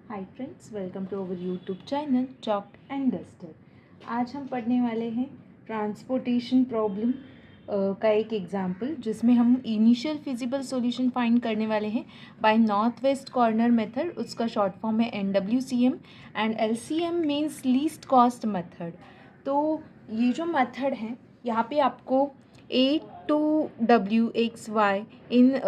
Hi friends, welcome to our YouTube channel chalk and duster. आज हम पढ़ने वाले हैं ट्रांसपोर्टेशन प्रॉब्लम का एक एग्जाम्पल, जिसमें हम इनिशियल फिजिबल सॉल्यूशन फाइंड करने वाले हैं by north west corner method. उसका शॉर्ट फॉर्म है NWCM and LCM means least cost method. तो ये जो मेथड है, यहाँ पे आपको A to WXY in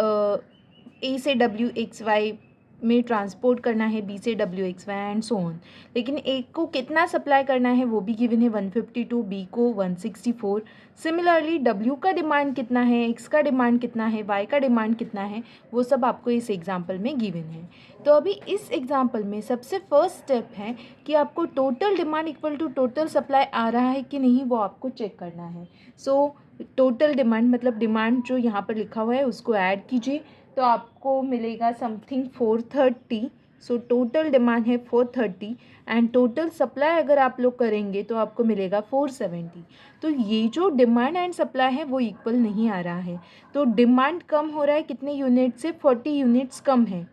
A से WXY में ट्रांसपोर्ट करना है, B से WXY एंड सो ऑन। लेकिन A को कितना सप्लाई करना है वो भी गिवन है 152, B को 164। सिमिलरली W का डिमांड कितना है, X का डिमांड कितना है, Y का डिमांड कितना है, वो सब आपको इस एग्जाम्पल में गिवन है। तो अभी इस एग्जाम्पल में सबसे फर्स्ट स्टेप है कि आपको total demand equal to total supply आ रहा है कि नहीं, वो आपको चेक करना है। सो टोटल डिमांड मतलब डिमांड जो यहाँ पर लिखा हुआ है उसको ऐड कीजिए, तो आपको मिलेगा समथिंग 430। सो टोटल डिमांड है 430 एंड टोटल सप्लाई अगर आप लोग करेंगे तो आपको मिलेगा 470। तो ये जो डिमांड एंड सप्लाई है वो इक्वल नहीं आ रहा है। तो डिमांड कम हो रहा है कितने यूनिट से, 40 यूनिट्स कम है।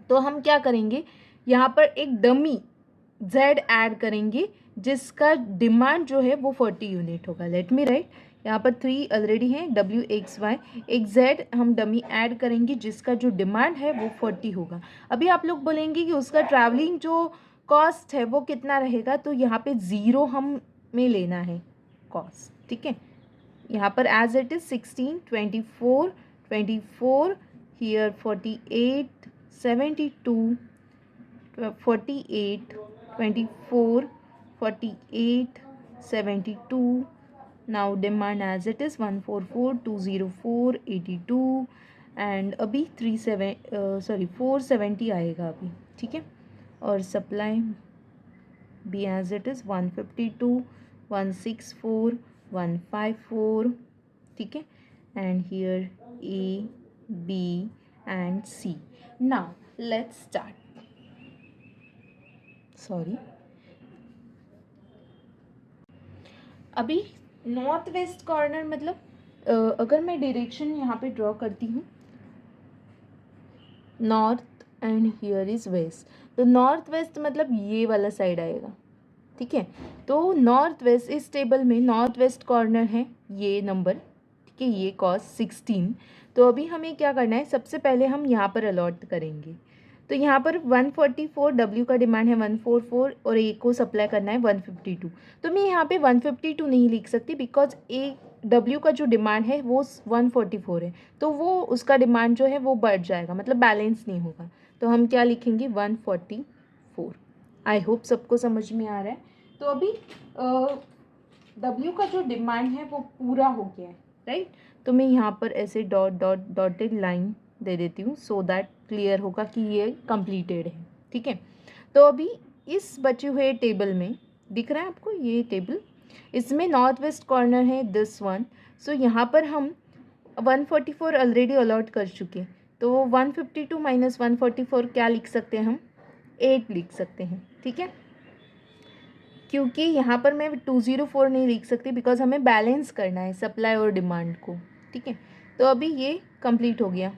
तो हम क्या करेंगे, यहाँ पर एक डमी Z ऐड करेंगे जिसका डिमांड जो है वो 40 यूनिट होगा। लेट मी राइट, यहाँ पर 3 ऑलरेडी है, WXY, एक Z हम डमी ऐड करेंगे जिसका जो डिमांड है वो 40 होगा। अभी आप लोग बोलेंगे कि उसका ट्रैवलिंग जो कॉस्ट है वो कितना रहेगा, तो यहाँ पे 0 हम में लेना है कॉस्ट, ठीक है। यहाँ पर as it is 16, 24, 24 here 48, 72, 48, 24, 48, 72. Now demand as it is 144, 204, 82 and अभी 470 आएगा अभी, ठीक है। और सप्लाई भी एज इट इज़ 152, 164, 154, ठीक है। And here A, B and C. Now let's start. Sorry, अभी नॉर्थ वेस्ट कॉर्नर मतलब अगर मैं डायरेक्शन यहाँ पे ड्रॉ करती हूँ, north and here is west, तो नॉर्थ वेस्ट मतलब ये वाला साइड आएगा, ठीक है। तो नॉर्थ वेस्ट इस टेबल में नॉर्थ वेस्ट कॉर्नर है ये नंबर, ठीक है, ये कॉस्ट 16। तो अभी हमें क्या करना है, सबसे पहले हम यहाँ पर अलॉट करेंगे। तो यहाँ पर 144, W का डिमांड है 144 और A को सप्लाई करना है 152। तो मैं यहाँ पे 152 नहीं लिख सकती बिकॉज W का जो डिमांड है वो 144 है, तो वो उसका डिमांड जो है वो बढ़ जाएगा, मतलब बैलेंस नहीं होगा। तो हम क्या लिखेंगे 144। आई होप सबको समझ में आ रहा है। तो अभी W का जो डिमांड है वो पूरा हो गया है, राइट। तो मैं यहाँ पर ऐसे डॉटेड लाइन दे देती हूँ सो दैट क्लियर होगा कि ये कंप्लीटेड है, ठीक है। तो अभी इस बचे हुए टेबल में दिख रहा है आपको ये टेबल, इसमें नॉर्थ वेस्ट कॉर्नर है दिस वन। सो यहाँ पर हम 144 ऑलरेडी अलॉट कर चुके, तो 152 माइनस 144 क्या लिख सकते हैं हम, 8 लिख सकते हैं, ठीक है। क्योंकि यहाँ पर मैं 204 नहीं लिख सकती बिकॉज हमें बैलेंस करना है सप्लाई और डिमांड को, ठीक है। तो अभी ये कंप्लीट हो गया।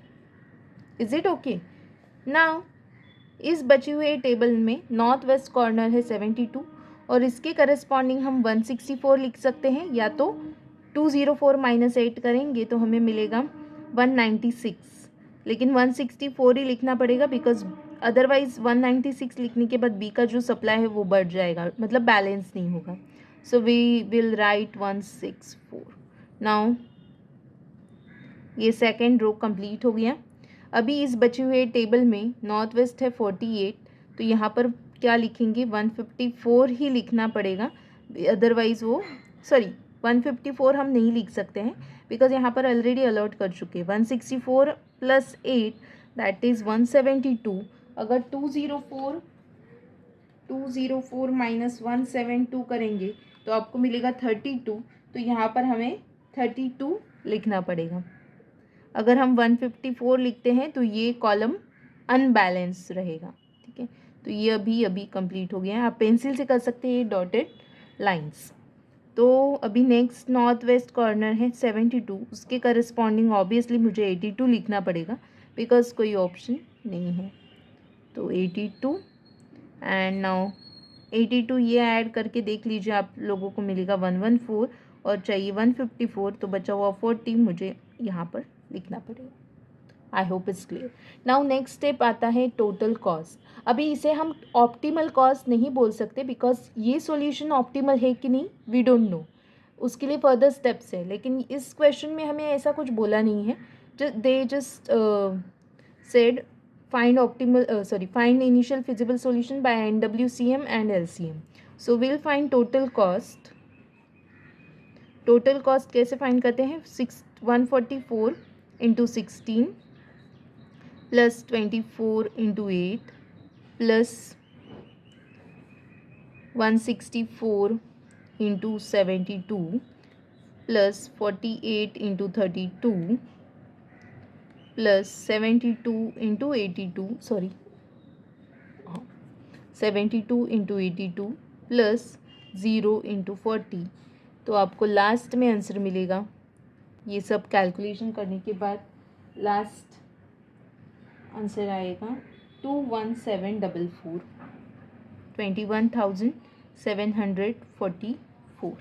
Is it okay? नाउ इस बची हुए टेबल में नॉर्थ वेस्ट कॉर्नर है 72 और इसके करस्पॉन्डिंग हम 164 लिख सकते हैं, या तो 204 माइनस 8 करेंगे तो हमें मिलेगा 196, लेकिन 164 ही लिखना पड़ेगा बिकॉज अदरवाइज 196 लिखने के बाद B का जो सप्लाई है वो बढ़ जाएगा, मतलब बैलेंस नहीं होगा। So we will write 164। Now ये सेकेंड रो कंप्लीट हो गया। अभी इस बचे हुए टेबल में नॉर्थ वेस्ट है 48, तो यहाँ पर क्या लिखेंगे 154 ही लिखना पड़ेगा, अदरवाइज़ वो 154 हम नहीं लिख सकते हैं बिकॉज यहाँ पर ऑलरेडी अलॉट कर चुके हैं। 164 प्लस 8 दैट इज़ 172। अगर 204 माइनस 172 करेंगे तो आपको मिलेगा 32, तो यहाँ पर हमें 32 लिखना पड़ेगा। अगर हम 154 लिखते हैं तो ये कॉलम अनबैलेंस रहेगा, ठीक है। तो ये अभी कंप्लीट हो गया है, आप पेंसिल से कर सकते हैं ये डॉटेड लाइंस। तो अभी नेक्स्ट नॉर्थ वेस्ट कॉर्नर है 72, उसके करस्पॉन्डिंग ऑब्वियसली मुझे 82 लिखना पड़ेगा बिकॉज कोई ऑप्शन नहीं है। तो 82 एंड नाउ 82 ये ऐड करके देख लीजिए, आप लोगों को मिलेगा 114 और चाहिए 154, तो बचा हुआ 40 मुझे यहाँ पर लिखना पड़ेगा। I hope it's clear. Now next step आता है टोटल कॉस्ट। अभी इसे हम ऑप्टिमल कॉस्ट नहीं बोल सकते बिकॉज ये सॉल्यूशन ऑप्टिमल है कि नहीं वी डोंट नो, उसके लिए फर्दर स्टेप्स है, लेकिन इस क्वेश्चन में हमें ऐसा कुछ बोला नहीं है। They just said find optimal find initial feasible solution by NWCM and LCM. So we'll find total cost. total cost कैसे find करते हैं? 144 into 16 plus 24 into 8 plus 164 into 72 plus 48 into 32 plus 72 into 82 72 into 82 plus 0 into 40, तो आपको last में answer मिलेगा। ये सब calculation करने के बाद लास्ट आंसर आएगा 21744 21,744।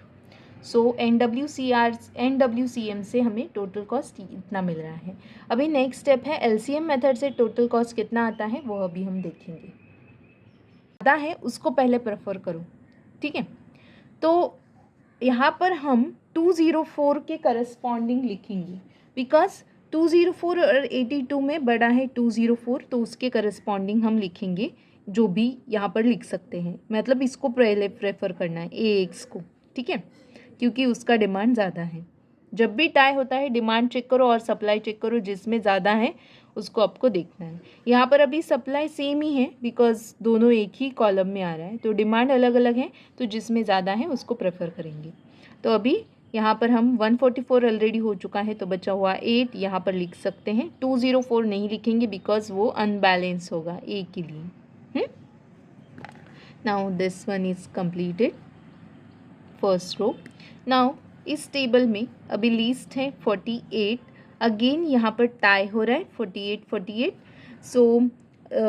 सो NWCM से हमें टोटल कॉस्ट इतना मिल रहा है। अभी नेक्स्ट स्टेप है LCM मेथड से टोटल कॉस्ट कितना आता है वो अभी हम देखेंगे। ज़्यादा है उसको पहले प्रेफर करो, ठीक है। तो यहाँ पर हम 204 के करस्पॉन्डिंग लिखेंगे बिकॉज 204 और 82 में बड़ा है 204, तो उसके करस्पॉन्डिंग हम लिखेंगे जो भी यहाँ पर लिख सकते हैं, मतलब इसको पहले प्रेफर करना है AX को, ठीक है, क्योंकि उसका डिमांड ज़्यादा है। जब भी टाई होता है डिमांड चेक करो और सप्लाई चेक करो, जिसमें ज़्यादा है उसको आपको देखना है। यहाँ पर अभी सप्लाई सेम ही है बिकॉज दोनों एक ही कॉलम में आ रहा है, तो डिमांड अलग अलग है, तो जिसमें ज़्यादा है उसको प्रेफर करेंगे। तो अभी यहाँ पर हम 144 ऑलरेडी हो चुका है, तो बचा हुआ 8 यहाँ पर लिख सकते हैं। 204 नहीं लिखेंगे बिकॉज वो अनबैलेंस होगा ए के लिए। Now this one is completed first row. Now इस टेबल में अभी लिस्ट है 48, अगेन यहाँ पर टाई हो रहा है 48। सो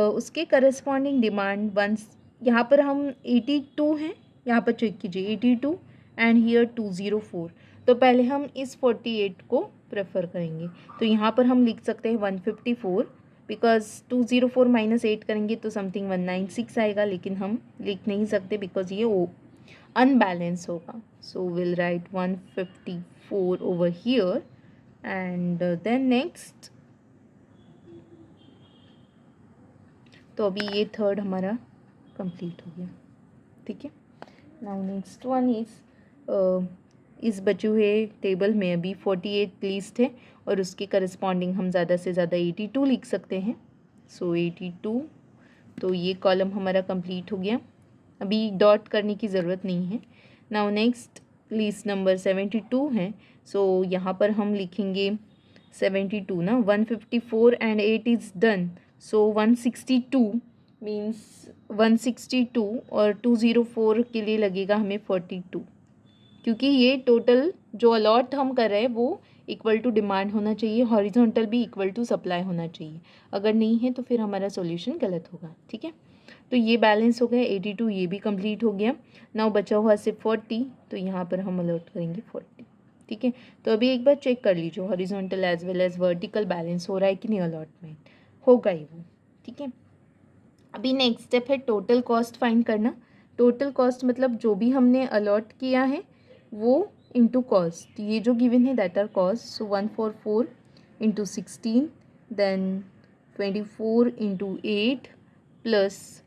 उसके करस्पॉन्डिंग डिमांड वंस यहाँ पर हम 82 हैं, यहाँ पर चेक कीजिए 82 एंड हियर 204, तो पहले हम इस 48 को प्रेफर करेंगे। तो यहाँ पर हम लिख सकते हैं 154 बिकॉज 204 माइनस 8 करेंगे तो समथिंग 196 आएगा, लेकिन हम लिख नहीं सकते बिकॉज ये अनबैलेंस होगा। So will write 154 over here and then next, तो अभी ये थर्ड हमारा कंप्लीट हो गया, ठीक है। नाउ नेक्स्ट वन इज़ इस बचे हुए टेबल में अभी 48 लिस्ट है और उसके करस्पॉन्डिंग हम ज़्यादा से ज़्यादा 82 लिख सकते हैं। सो 82, तो ये कॉलम हमारा कंप्लीट हो गया, अभी डॉट करने की ज़रूरत नहीं है। नाउ नेक्स्ट लिस्ट नंबर 72 है, सो यहाँ पर हम लिखेंगे 72 ना, 154 and 8 is done, so 162 means 162 और 204 के लिए लगेगा हमें 42, क्योंकि ये टोटल जो अलॉट हम कर रहे हैं वो इक्वल टू डिमांड होना चाहिए, हॉरिजॉन्टल भी इक्वल टू सप्लाई होना चाहिए, अगर नहीं है तो फिर हमारा सॉल्यूशन गलत होगा, ठीक है। तो ये बैलेंस हो गया 82, ये भी कंप्लीट हो गया। नाउ बचा हुआ सिर्फ 40, तो यहाँ पर हम अलॉट करेंगे 40, ठीक है। तो अभी एक बार चेक कर लीजिए horizontal as well as vertical balance हो रहा है कि नहीं, अलॉटमेंट होगा ही वो, ठीक है। अभी नेक्स्ट स्टेप है टोटल कॉस्ट फाइंड करना। टोटल कॉस्ट मतलब जो भी हमने अलॉट किया है वो इंटू कॉस्ट, ये जो गिवन है that are cost. So 144 into 16 then 24 into 8 plus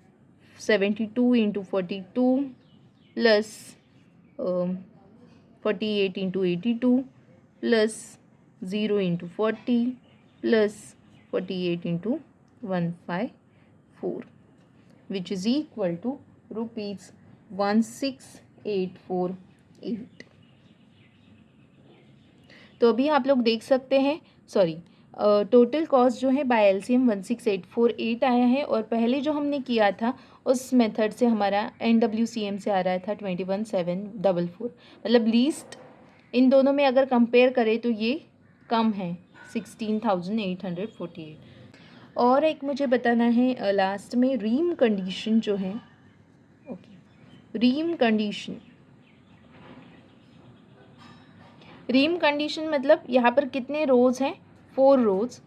72 into 42 plus 48 into 82 plus 0 into 40 plus 48 into 154 which is equal to rupees 16848। तो अभी आप लोग देख सकते हैं, सॉरी टोटल कॉस्ट जो है बाय LCM 16848 आया है, और पहले जो हमने किया था उस मेथड से हमारा NWCM से आ रहा था 21744, मतलब लीस्ट इन दोनों में अगर कंपेयर करें तो ये कम है 16,848। और एक मुझे बताना है लास्ट में रीम कंडीशन जो है रीम कंडीशन मतलब यहाँ पर कितने रोज हैं, 4 rows,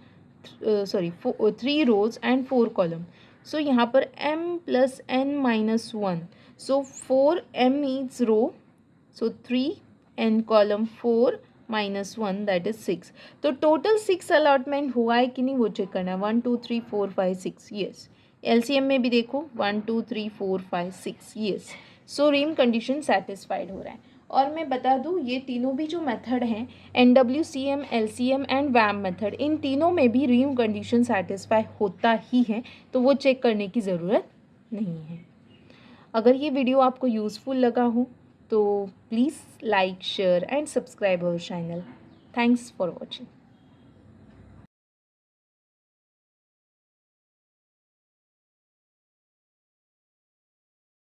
sorry 3 rows and 4 column. So यहाँ पर m plus n minus 1, so 4m is row, so 3 n column 4 minus 1 that is 6. तो टोटल 6 अलॉटमेंट हुआ है कि नहीं वो चेक करना है. 1 2 3 4 5 6, यस. एलसीएम में भी देखो 1 2 3 4 5 6, यस. सो रीम कंडीशन सेटिस्फाइड हो रहा है. और मैं बता दूँ ये तीनों भी जो मेथड हैं, NWCM, LCM एंड वैम मेथड, इन तीनों में भी रीम कंडीशन सेटिस्फाई होता ही है, तो वो चेक करने की ज़रूरत नहीं है. अगर ये वीडियो आपको यूज़फुल लगा हो तो please like, share and subscribe our channel. Thanks for watching.